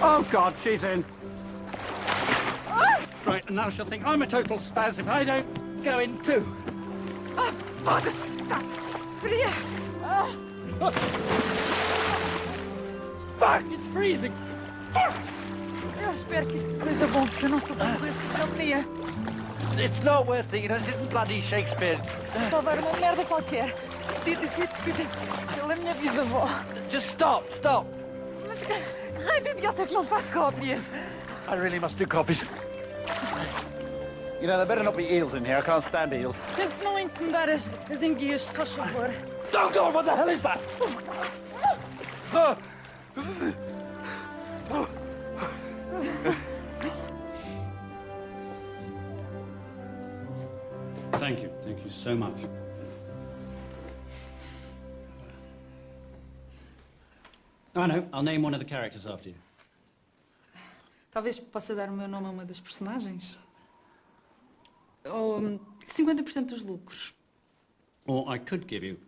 Oh, God, she's in. Right, and now she'll think I'm a total spaz if I don't go in too. Oh, foda-se! Tá fria! Fuck, it's freezing! Eu espero que isto seja bom, porque eu não estou para morrer de calmia. It's not worth it, you know, this isn't bloody Shakespeare. Só dar uma merda qualquer. Podia ter sido escrita pela minha bisavó. Just stop, stop. Mas que raio de idiota que não faz cópias? I really must do copies. You know, there better not be eels in here. I can't stand eels. Tente não incomodar as enguias, se faz favor. Oh, God, what the hell is that? Oh. Thank you so much. I know, I'll name one of the characters after you. Talvez possa dar o meu nome a uma das personagens. Ou 50% dos lucros. Or I could give you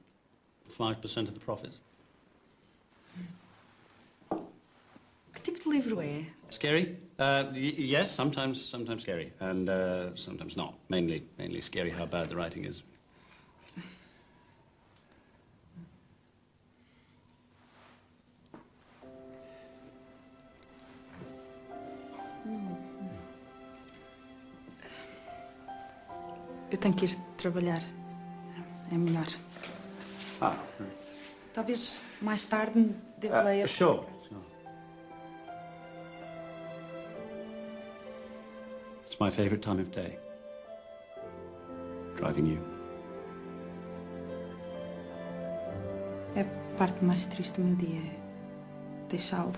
5% of the profits. Que tipo de livro é? Scary? Yes, sometimes scary, and sometimes not. Mainly scary how bad the writing is. Eu tenho que ir trabalhar. É melhor. Talvez mais tarde me dê play. Sure. It's my favorite time of day. Driving you. É a parte mais triste do meu dia. É deixá-lo.